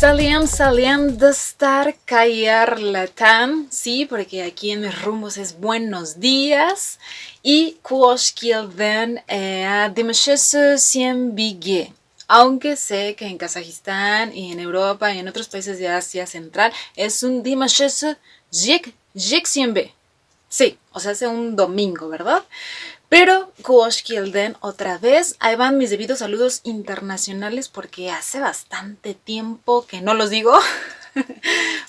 Salían de estar caer Latam, sí, porque aquí en mis rumbos es buenos días. Y Kuoshkilden Dimashese Sien Bige. Aunque sé que en Kazajistán y en Europa y en otros países de Asia Central es un Dimashese Jik Siembe. Sí, o sea, hace un domingo, ¿verdad? Pero Kuoshkilden otra vez, ahí van mis debidos saludos internacionales porque hace bastante tiempo que no los digo.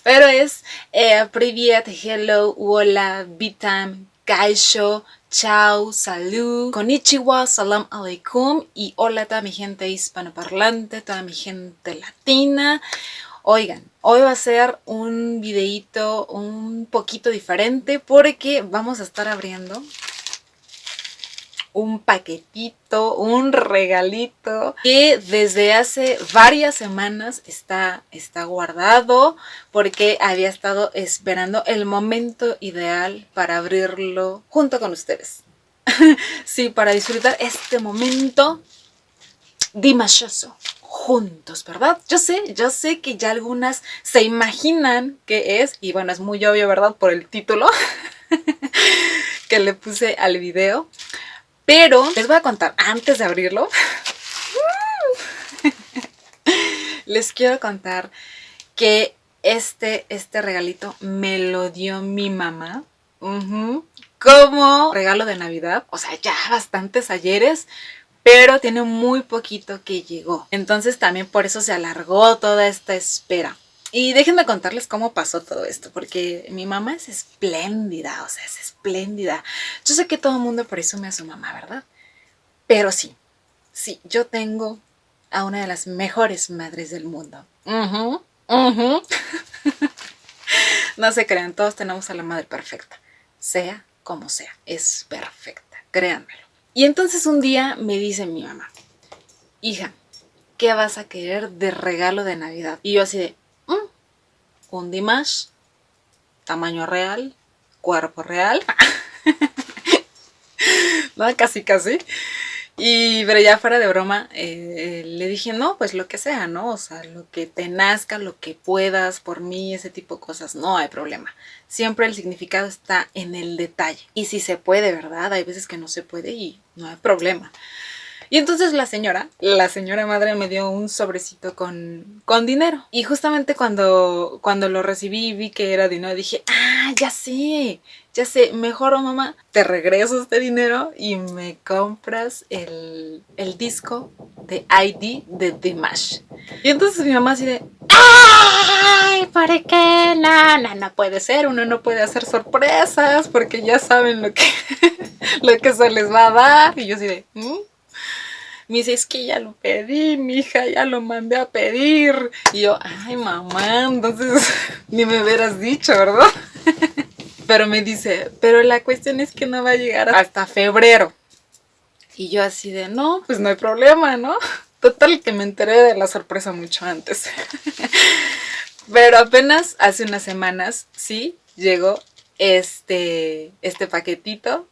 Pero es Privyet, hello, hola, bitam, kaisho, chao, salud, konnichiwa, salam aleikum y hola a toda mi gente hispanoparlante, toda mi gente latina. Oigan, hoy va a ser un videíto un poquito diferente porque vamos a estar abriendo un paquetito, un regalito que desde hace varias semanas está guardado porque había estado esperando el momento ideal para abrirlo junto con ustedes. Sí, para disfrutar este momento dimashoso juntos, ¿verdad? Yo sé que ya algunas se imaginan qué es y bueno, es muy obvio, ¿verdad? Por el título que le puse al video. Pero les voy a contar, antes de abrirlo, les quiero contar que este regalito me lo dio mi mamá como regalo de Navidad. O sea, ya bastantes ayeres, pero tiene muy poquito que llegó. Entonces también por eso se alargó toda esta espera. Y déjenme contarles cómo pasó todo esto, porque mi mamá es espléndida, o sea, es espléndida. Yo sé que todo el mundo presume a su mamá, ¿verdad? Pero sí, yo tengo a una de las mejores madres del mundo. No se crean, todos tenemos a la madre perfecta. Sea como sea, es perfecta, créanmelo. Y entonces un día me dice mi mamá, hija, ¿qué vas a querer de regalo de Navidad? Y yo así de, un Dimash, tamaño real, cuerpo real. No, casi. Pero ya fuera de broma, le dije, no, pues lo que sea, ¿no? O sea, lo que te nazca, lo que puedas, por mí, ese tipo de cosas, no hay problema. Siempre el significado está en el detalle. Y si se puede, ¿verdad? Hay veces que no se puede y no hay problema. Y entonces la señora madre me dio un sobrecito con dinero. Y justamente cuando lo recibí y vi que era dinero, dije, ya sé, mejor mamá, te regreso este dinero y me compras el disco de ID de Dimash. Y entonces mi mamá así de, ¡ay! ¿Por qué? No puede ser, uno no puede hacer sorpresas porque ya saben lo que se les va a dar. Y yo así de, Me dice, es que ya lo pedí, mija, ya lo mandé a pedir. Y yo, ay, mamá, entonces ni me hubieras dicho, ¿verdad? Pero me dice, pero la cuestión es que no va a llegar hasta febrero. Y yo así de, no, pues no hay problema, ¿no? Total que me enteré de la sorpresa mucho antes. Pero apenas hace unas semanas, sí, llegó este paquetito.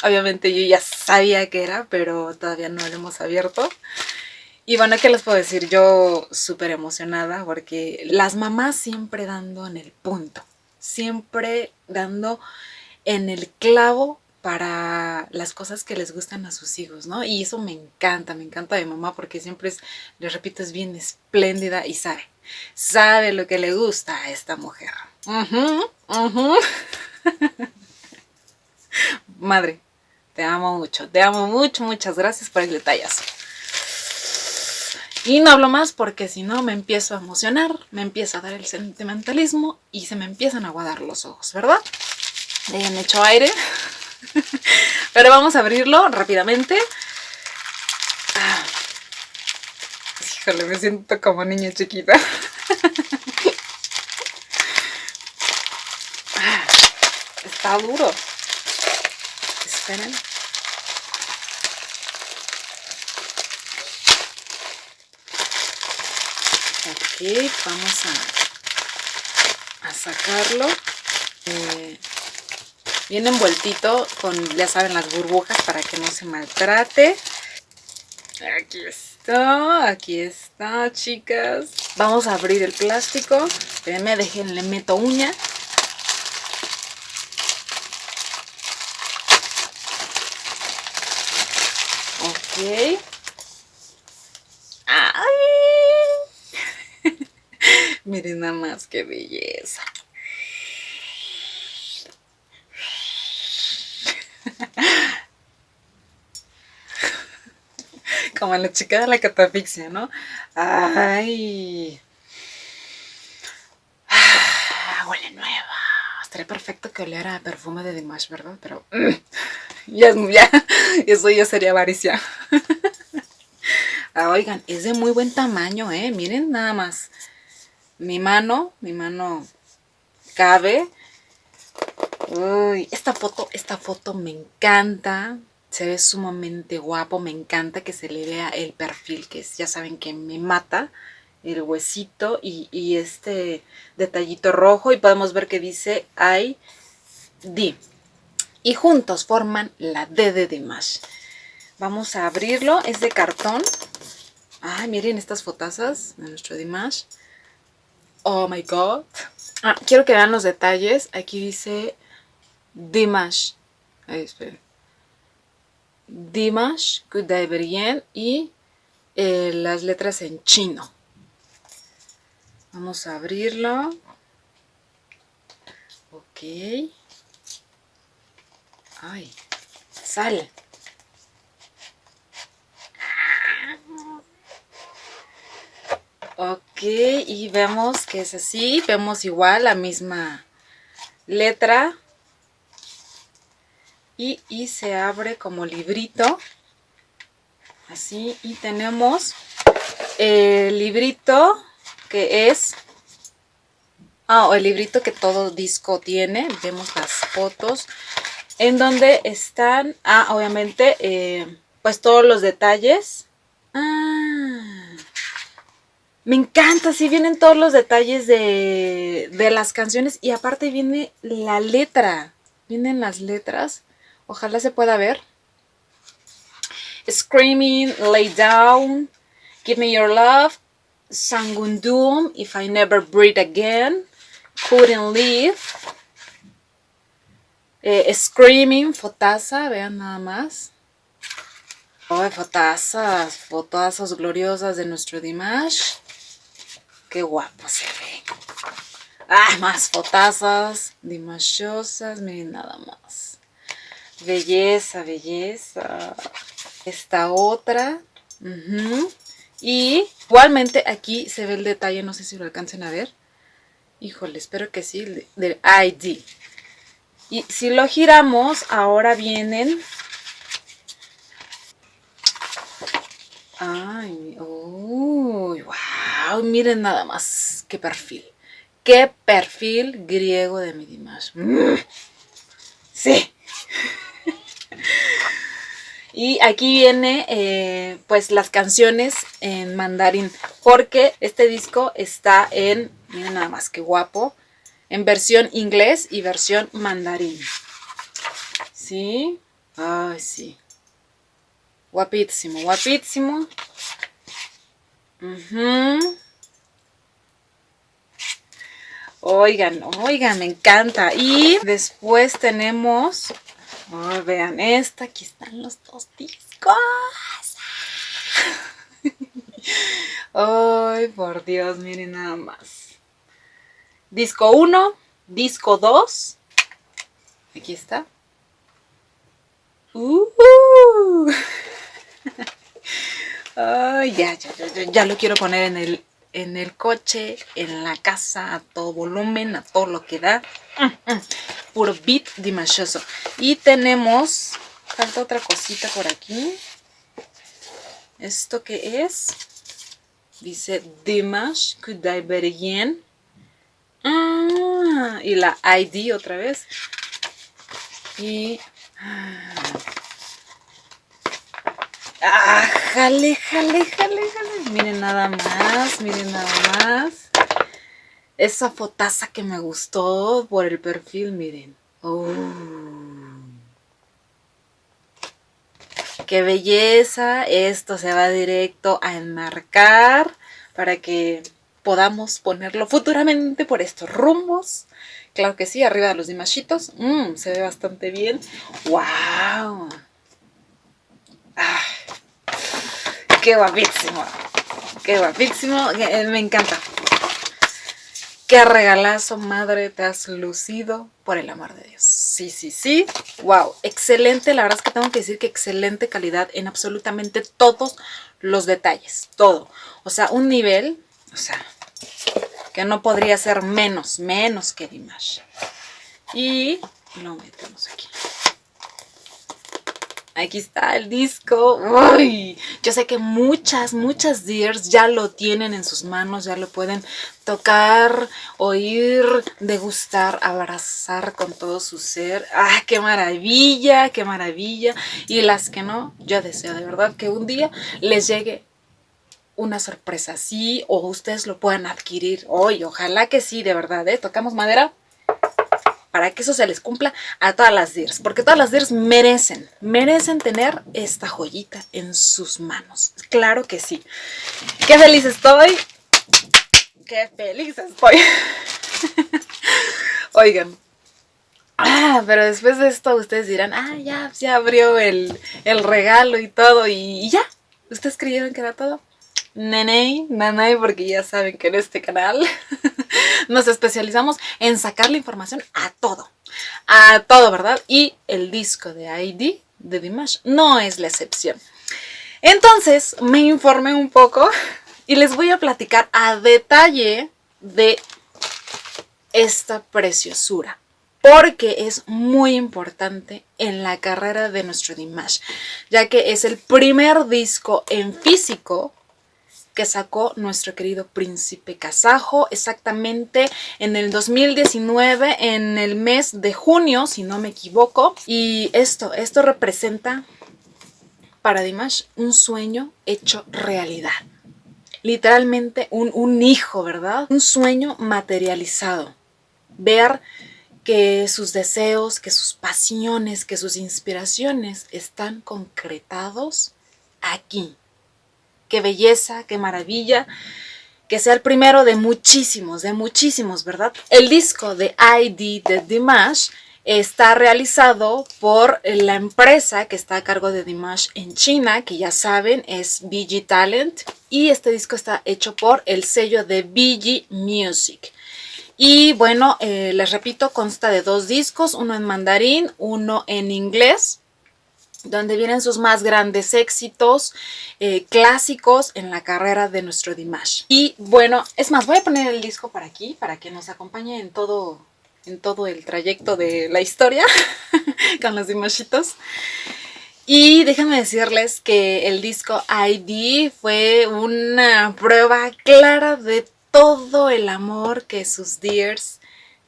Obviamente yo ya sabía que era, pero todavía no lo hemos abierto. Y bueno, ¿qué les puedo decir? Yo súper emocionada porque las mamás siempre dando en el punto. Siempre dando en el clavo para las cosas que les gustan a sus hijos, ¿no? Y eso me encanta de mi mamá porque siempre es, les repito, es bien espléndida y sabe lo que le gusta a esta mujer. Madre, te amo mucho, muchas gracias por el detallazo. Y no hablo más porque si no me empiezo a emocionar, me empieza a dar el sentimentalismo y se me empiezan a aguadar los ojos, ¿verdad? Ya han hecho aire. Pero vamos a abrirlo rápidamente. Híjole, me siento como niña chiquita. Está duro. Esperen. Ok, vamos a sacarlo. Viene envueltito con, ya saben, las burbujas para que no se maltrate. Aquí está. aquí está, chicas. Vamos a abrir el plástico. Espérenme, le meto uña. Ok. ¡Ay! Miren nada más qué belleza. Como la chica de la catafixia, ¿no? ¡Ay! Huele nueva. Estaría perfecto que oliera a perfume de Dimash, ¿verdad? Pero ya, eso ya sería avaricia. Oigan, es de muy buen tamaño, ¿eh? Miren nada más. Mi mano cabe. Uy, esta foto me encanta. Se ve sumamente guapo. Me encanta que se le vea el perfil, que es, ya saben que me mata. El huesito y este detallito rojo. Y podemos ver que dice ID. Y juntos forman la D de Dimash. Vamos a abrirlo. Es de cartón. Ay, miren estas fotazas de nuestro Dimash. Oh my god. Quiero que vean los detalles. Aquí dice Dimash. Ahí, esperen. Dimash, Kudai Berien y las letras en chino. Vamos a abrirlo. Ok. Ay, sal. Ok, y vemos que es así. Vemos igual la misma letra. Y se abre como librito. Así. Y tenemos el librito que es... el librito que todo disco tiene. Vemos las fotos. En donde están, obviamente, pues todos los detalles. Me encanta, sí vienen todos los detalles de las canciones y aparte viene la letra. Vienen las letras. Ojalá se pueda ver. Screaming, Lay Down, Give Me Your Love, Sangundum, If I Never Breathe Again, Couldn't Live. Screaming, Fotaza, vean nada más. Fotazas gloriosas de nuestro Dimash. Qué guapo se ve. Más fotazas dimashosas, miren nada más. Belleza, belleza. Esta otra. Y igualmente aquí se ve el detalle, no sé si lo alcancen a ver. Híjole, espero que sí, del ID. Y si lo giramos, ahora vienen... Ay, uy, wow, miren nada más, qué perfil. Qué perfil griego de mi Dimash. Sí. Y aquí viene pues las canciones en mandarín, porque este disco está en, miren nada más que guapo, en versión inglés y versión mandarín. ¿Sí? Ay, sí. Guapísimo, guapísimo. Oigan, me encanta. Y después tenemos... vean esta, aquí están los dos discos. Ay, por Dios, miren nada más. Disco 1, disco 2. Aquí está. Ay, ya lo quiero poner en el coche, en la casa, a todo volumen, a todo lo que da. Puro beat dimashoso. Y tenemos, falta otra cosita por aquí. ¿Esto qué es? Dice Dimash Kudai Berien. Y la ID otra vez. Y... jale. Miren nada más. Esa fotaza que me gustó por el perfil, miren. ¡Qué belleza! Esto se va directo a enmarcar para que podamos ponerlo futuramente por estos rumbos. Claro que sí, arriba de los dimashitos. Se ve bastante bien. ¡Wow! ¡Ah! ¡Qué guapísimo! ¡Qué guapísimo! Me encanta. ¡Qué regalazo, madre! Te has lucido, por el amor de Dios. Sí, sí, sí. ¡Wow! Excelente. La verdad es que tengo que decir que excelente calidad en absolutamente todos los detalles. Todo. O sea, un nivel, o sea, que no podría ser menos que Dimash. Y lo metemos aquí. Aquí está el disco. ¡Uy! Yo sé que muchas dears ya lo tienen en sus manos, ya lo pueden tocar, oír, degustar, abrazar con todo su ser. ¡Ah, qué maravilla! ¡Qué maravilla! Y las que no, yo deseo de verdad que un día les llegue una sorpresa así o ustedes lo puedan adquirir hoy. Ojalá que sí, de verdad, ¿eh? Tocamos madera para que eso se les cumpla a todas las dears, porque todas las dears merecen tener esta joyita en sus manos. Claro que sí. ¡Qué feliz estoy! ¡Qué feliz estoy! Oigan. Pero después de esto ustedes dirán, ya se abrió el regalo y todo y ya. ¿Ustedes creyeron que era todo? Nanay, porque ya saben que en este canal nos especializamos en sacar la información a todo, ¿verdad? Y el disco de ID de Dimash no es la excepción. Entonces me informé un poco y les voy a platicar a detalle de esta preciosura, porque es muy importante en la carrera de nuestro Dimash, ya que es el primer disco en físico que sacó nuestro querido príncipe kazajo, exactamente en el 2019, en el mes de junio, si no me equivoco. Y esto representa para Dimash un sueño hecho realidad. Literalmente un hijo, ¿verdad? Un sueño materializado. Ver que sus deseos, que sus pasiones, que sus inspiraciones están concretados aquí. ¡Qué belleza, qué maravilla! Que sea el primero de muchísimos, ¿verdad? El disco de ID de Dimash está realizado por la empresa que está a cargo de Dimash en China, que ya saben es BG Talent, y este disco está hecho por el sello de BG Music. Y bueno, les repito, consta de 2 discos, uno en mandarín, uno en inglés, donde vienen sus más grandes éxitos clásicos en la carrera de nuestro Dimash. Y bueno, es más, voy a poner el disco para aquí, para que nos acompañe en todo el trayecto de la historia con los Dimashitos. Y déjenme decirles que el disco ID fue una prueba clara de todo el amor que sus dears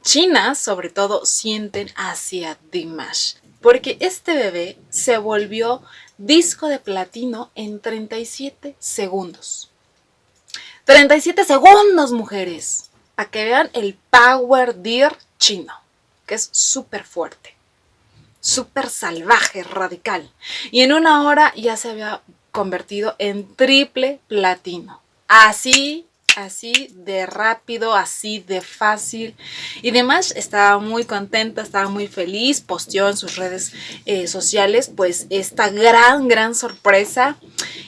chinas, sobre todo, sienten hacia Dimash. Porque este bebé se volvió disco de platino en 37 segundos. 37 segundos, mujeres. Para que vean el power dear chino, que es súper fuerte, súper salvaje, radical. Y en una hora ya se había convertido en triple platino. Así de rápido, así de fácil. Y demás, estaba muy contenta, estaba muy feliz, posteó en sus redes sociales pues esta gran sorpresa.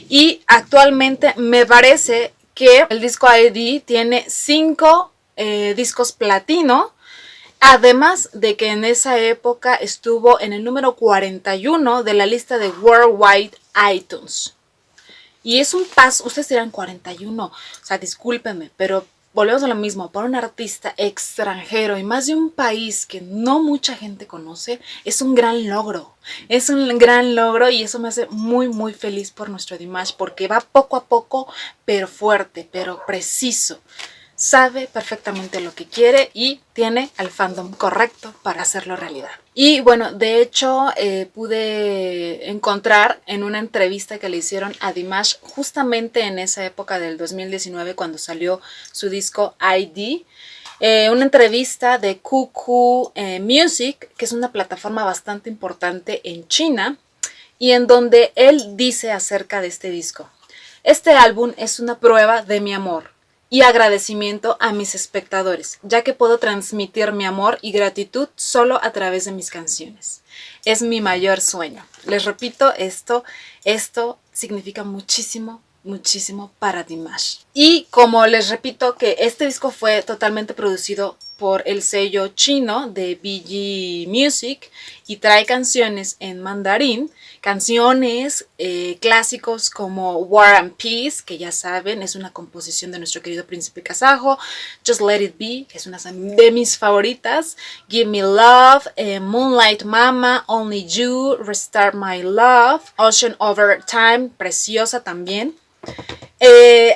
Y actualmente me parece que el disco ID tiene 5 discos platino, además de que en esa época estuvo en el número 41 de la lista de Worldwide iTunes. Y es un paso, ustedes dirán 41, o sea, discúlpenme, pero volvemos a lo mismo, para un artista extranjero y más de un país que no mucha gente conoce, es un gran logro. Es un gran logro y eso me hace muy feliz por nuestro Dimash, porque va poco a poco, pero fuerte, pero preciso. Sabe perfectamente lo que quiere y tiene al fandom correcto para hacerlo realidad. Y bueno, de hecho pude encontrar en una entrevista que le hicieron a Dimash justamente en esa época del 2019 cuando salió su disco ID, una entrevista de QQ Music, que es una plataforma bastante importante en China. y en donde él dice acerca de este disco: este álbum es una prueba de mi amor y agradecimiento a mis espectadores, ya que puedo transmitir mi amor y gratitud solo a través de mis canciones. Es mi mayor sueño. Les repito, esto significa muchísimo, muchísimo para Dimash. Y como les repito que este disco fue totalmente producido por el sello chino de BG Music y trae canciones en mandarín, canciones clásicos como War and Peace, que ya saben es una composición de nuestro querido príncipe kazajo, Just Let It Be, que es una de mis favoritas, Give Me Love, Moonlight Mama, Only You, Restart My Love, Ocean Over Time, preciosa también.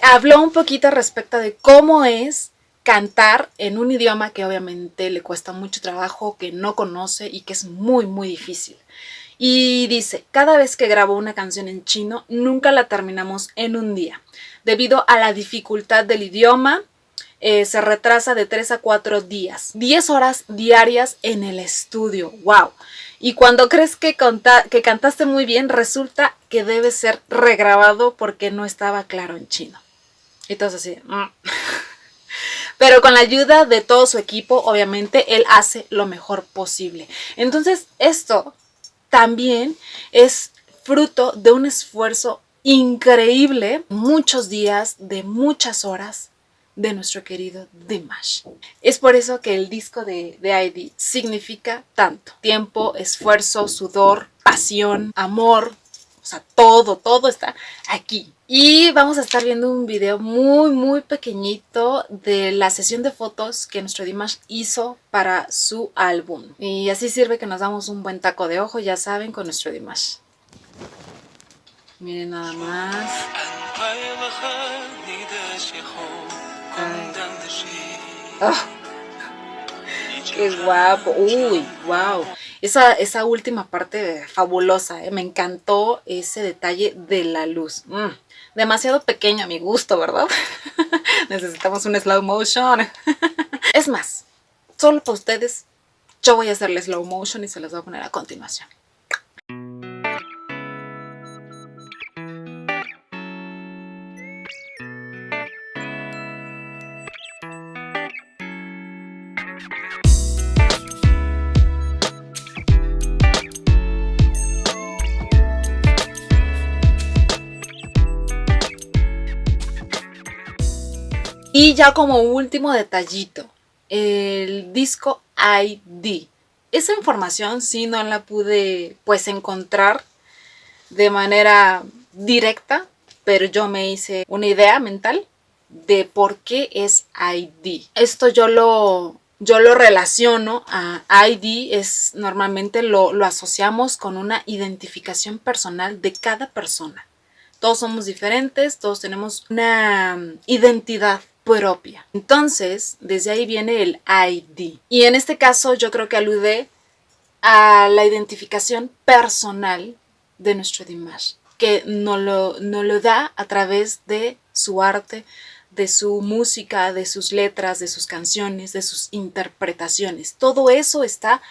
Habló un poquito respecto de cómo es cantar en un idioma que obviamente le cuesta mucho trabajo, que no conoce y que es muy muy difícil. Y dice: cada vez que grabo una canción en chino, nunca la terminamos en un día. Debido a la dificultad del idioma, se retrasa de 3 a 4 días. 10 horas diarias en el estudio. ¡Wow! Y cuando crees que cantaste muy bien, resulta que debe ser regrabado porque no estaba claro en chino. Y todo así. Pero con la ayuda de todo su equipo, obviamente, él hace lo mejor posible. Entonces, esto también es fruto de un esfuerzo increíble, muchos días, de muchas horas, de nuestro querido Dimash. Es por eso que el disco de ID significa tanto. Tiempo, esfuerzo, sudor, pasión, amor. O sea, todo está aquí. Y vamos a estar viendo un video muy muy pequeñito de la sesión de fotos que nuestro Dimash hizo para su álbum. Y así sirve que nos damos un buen taco de ojo, ya saben, con nuestro Dimash. Miren nada más. Oh, ¡qué guapo! ¡Uy! ¡Wow! Esa última parte fabulosa, me encantó ese detalle de la luz. Demasiado pequeño a mi gusto, ¿verdad? Necesitamos un slow motion. Es más, solo para ustedes, yo voy a hacerle slow motion y se los voy a poner a continuación. Y ya como último detallito, el disco ID. Esa información sí no la pude pues encontrar de manera directa, pero yo me hice una idea mental de por qué es ID. Esto yo lo relaciono a ID, es normalmente lo asociamos con una identificación personal de cada persona. Todos somos diferentes, todos tenemos una identidad propia. Entonces, desde ahí viene el ID. Y en este caso yo creo que alude a la identificación personal de nuestro Dimash, que nos lo da a través de su arte, de su música, de sus letras, de sus canciones, de sus interpretaciones. Todo eso está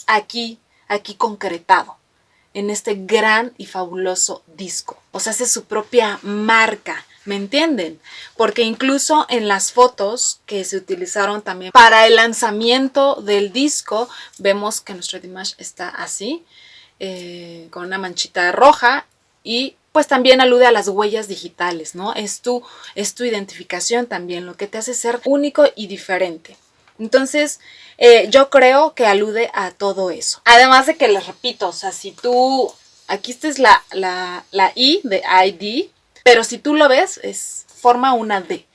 aquí concretado en este gran y fabuloso disco. O sea, hace su propia marca, ¿me entienden? Porque incluso en las fotos que se utilizaron también para el lanzamiento del disco, vemos que nuestro Dimash está así, con una manchita roja, y pues también alude a las huellas digitales, ¿no? Es tu identificación también, lo que te hace ser único y diferente. Entonces, yo creo que alude a todo eso. Además de que les repito, o sea, si tú, aquí esta es la I de ID, pero si tú lo ves, forma una D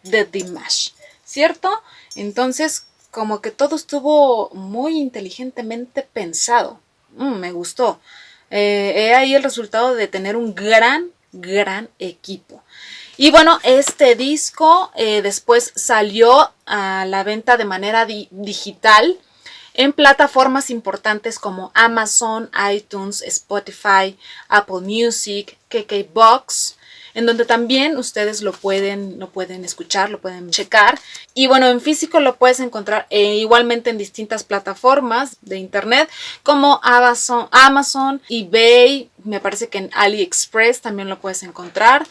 de Dimash, ¿cierto? Entonces, como que todo estuvo muy inteligentemente pensado. Me gustó. He ahí el resultado de tener un gran equipo. Y bueno, este disco después salió a la venta de manera digital en plataformas importantes como Amazon, iTunes, Spotify, Apple Music, KKBox, en donde también ustedes lo pueden escuchar, lo pueden checar. Y bueno, en físico lo puedes encontrar igualmente en distintas plataformas de internet como Amazon, eBay, me parece que en AliExpress también lo puedes encontrar.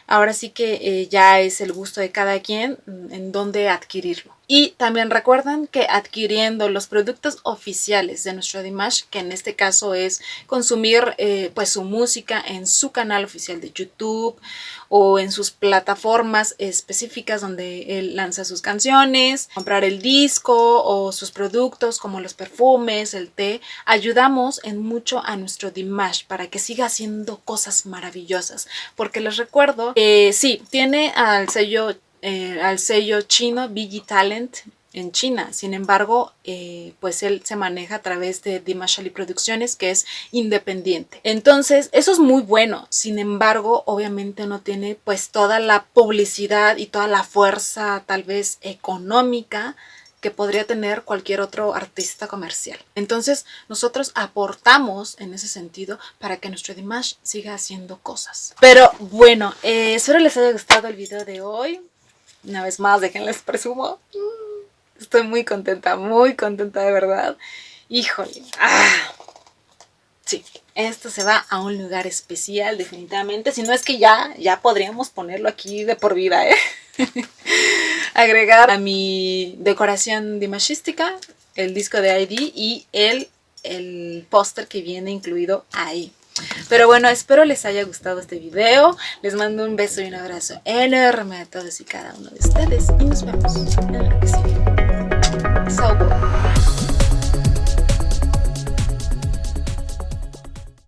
Ahora sí que ya es el gusto de cada quien en dónde adquirirlo. Y también recuerden que adquiriendo los productos oficiales de nuestro Dimash, que en este caso es consumir pues su música en su canal oficial de YouTube o en sus plataformas específicas donde él lanza sus canciones, comprar el disco o sus productos como los perfumes, el té, ayudamos en mucho a nuestro Dimash para que siga haciendo cosas maravillosas. Porque les recuerdo que sí, tiene al sello chino BG Talent en China. Sin embargo, pues él se maneja a través de Dimash Ali Producciones, que es independiente. Entonces, eso es muy bueno. Sin embargo, obviamente no tiene pues toda la publicidad y toda la fuerza tal vez económica que podría tener cualquier otro artista comercial. Entonces, nosotros aportamos en ese sentido para que nuestro Dimash siga haciendo cosas. Pero bueno, espero les haya gustado el video de hoy. Una vez más, déjenles presumo. Estoy muy contenta de verdad. Híjole. Sí, esto se va a un lugar especial definitivamente. Si no es que ya podríamos ponerlo aquí de por vida, ¿eh? Agregar a mi decoración dimashística el disco de ID y el póster que viene incluido ahí. Pero bueno, espero les haya gustado este video. Les mando un beso y un abrazo enorme a todos y cada uno de ustedes. Y nos vemos en la que sigue. Chao.